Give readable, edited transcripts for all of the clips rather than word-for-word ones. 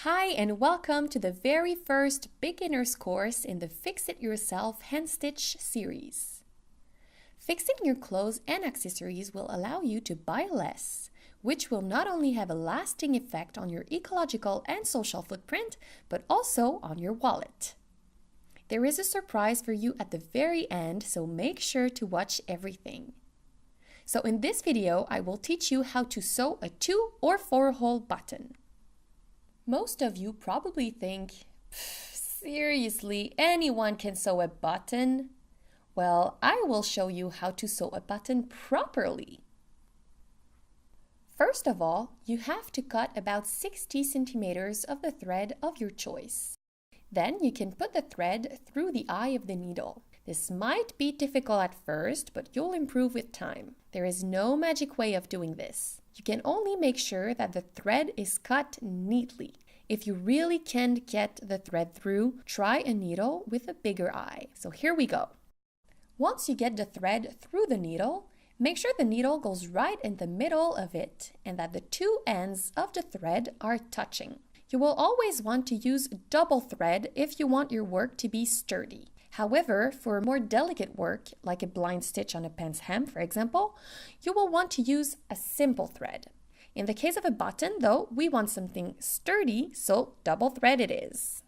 Hi and welcome to the very first beginner's course in the Fix It Yourself Hand Stitch series. Fixing your clothes and accessories will allow you to buy less, which will not only have a lasting effect on your ecological and social footprint, but also on your wallet. There is a surprise for you at the very end, so make sure to watch everything. So in this video, I will teach you how to sew a 2 or 4 hole button. Most of you probably think, seriously, anyone can sew a button? Well, I will show you how to sew a button properly. First of all, you have to cut about 60 centimeters of the thread of your choice. Then you can put the thread through the eye of the needle. This might be difficult at first, but you'll improve with time. There is no magic way of doing this. You can only make sure that the thread is cut neatly. If you really can't get the thread through, try a needle with a bigger eye. So here we go. Once you get the thread through the needle, make sure the needle goes right in the middle of it and that the two ends of the thread are touching. You will always want to use double thread if you want your work to be sturdy. However, for more delicate work, like a blind stitch on a pants hem, for example, you will want to use a simple thread. In the case of a button, though, we want something sturdy, so double thread it is.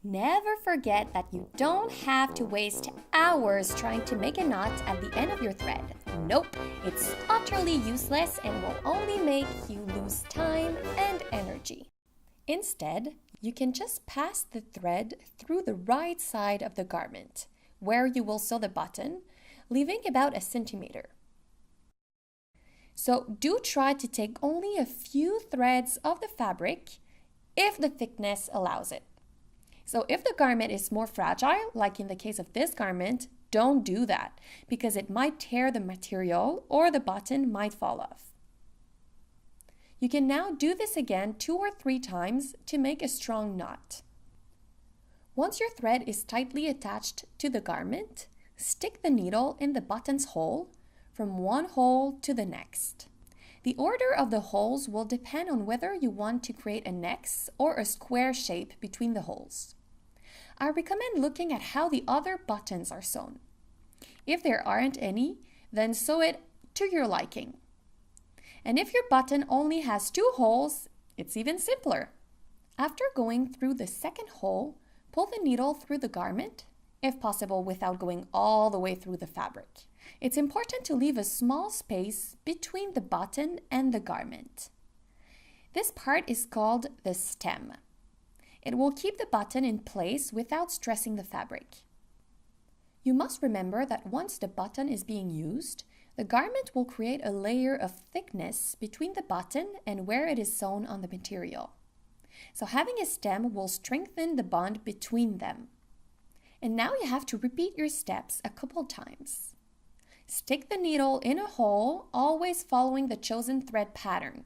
Never forget that you don't have to waste hours trying to make a knot at the end of your thread. Nope, it's utterly useless and will only make you lose time and energy. Instead, you can just pass the thread through the right side of the garment, where you will sew the button, leaving about a centimeter. So do try to take only a few threads of the fabric if the thickness allows it. So if the garment is more fragile, like in the case of this garment, don't do that because it might tear the material or the button might fall off. You can now do this again 2 or 3 times to make a strong knot. Once your thread is tightly attached to the garment, stick the needle in the button's hole from one hole to the next. The order of the holes will depend on whether you want to create an X or a square shape between the holes. I recommend looking at how the other buttons are sewn. If there aren't any, then sew it to your liking. And if your button only has 2 holes, it's even simpler. After going through the second hole, pull the needle through the garment, if possible without going all the way through the fabric. It's important to leave a small space between the button and the garment. This part is called the stem. It will keep the button in place without stressing the fabric. You must remember that once the button is being used, the garment will create a layer of thickness between the button and where it is sewn on the material. So having a stem will strengthen the bond between them. And now you have to repeat your steps a couple times. Stick the needle in a hole, always following the chosen thread pattern.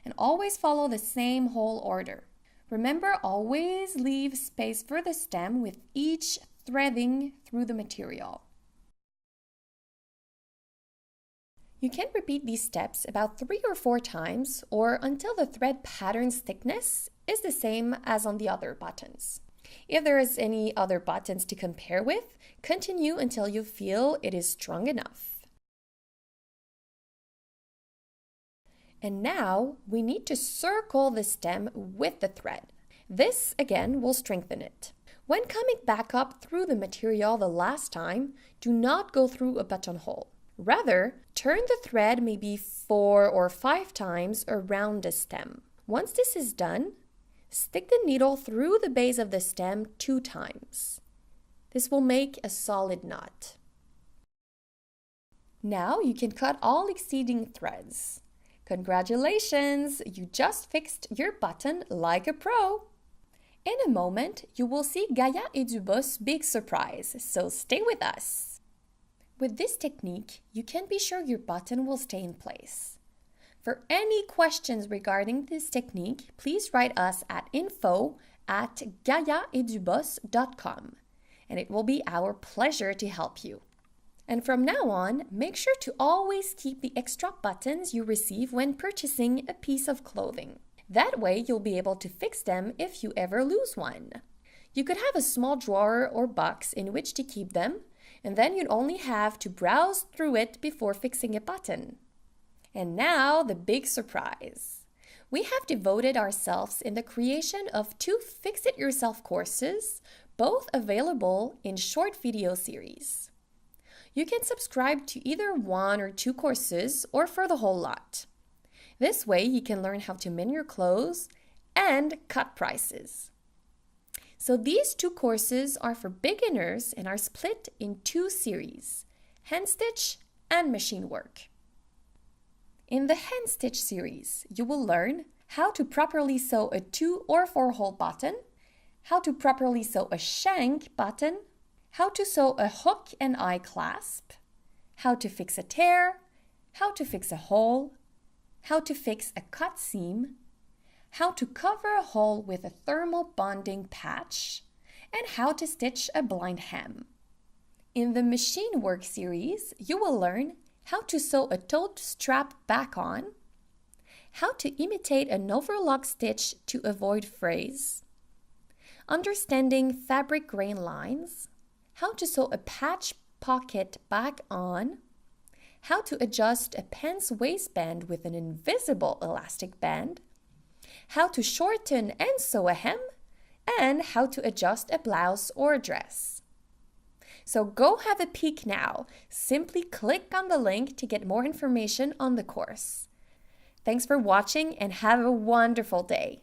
And always follow the same hole order. Remember, always leave space for the stem with each threading through the material. You can repeat these steps about 3 or 4 times or until the thread pattern's thickness is the same as on the other buttons. If there is any other buttons to compare with, continue until you feel it is strong enough. And now we need to circle the stem with the thread. This again will strengthen it. When coming back up through the material the last time, do not go through a buttonhole. Rather, turn the thread maybe 4 or 5 times around the stem. Once this is done, stick the needle through the base of the stem 2 times. This will make a solid knot. Now you can cut all exceeding threads. Congratulations! You just fixed your button like a pro! In a moment, you will see Gaia et Dubos's big surprise, so stay with us. With this technique, you can be sure your button will stay in place. For any questions regarding this technique, please write us at info@gaiaetdubos.com, and it will be our pleasure to help you. And from now on, make sure to always keep the extra buttons you receive when purchasing a piece of clothing. That way, you'll be able to fix them if you ever lose one. You could have a small drawer or box in which to keep them, and then you'd only have to browse through it before fixing a button. And now, the big surprise. We have devoted ourselves in the creation of 2 Fix-It-Yourself courses, both available in short video series. You can subscribe to either 1 or 2 courses or for the whole lot. This way, you can learn how to mend your clothes and cut prices. So these 2 courses are for beginners and are split in 2 series, hand stitch and machine work. In the hand stitch series, you will learn how to properly sew a 2 or 4 hole button, how to properly sew a shank button, how to sew a hook and eye clasp, how to fix a tear, how to fix a hole, how to fix a cut seam, how to cover a hole with a thermal bonding patch, and how to stitch a blind hem. In the machine work series, you will learn how to sew a tote strap back on, how to imitate an overlock stitch to avoid frays, understanding fabric grain lines, how to sew a patch pocket back on, how to adjust a pants waistband with an invisible elastic band, how to shorten and sew a hem, and how to adjust a blouse or a dress. So go have a peek now. Simply click on the link to get more information on the course. Thanks for watching and have a wonderful day.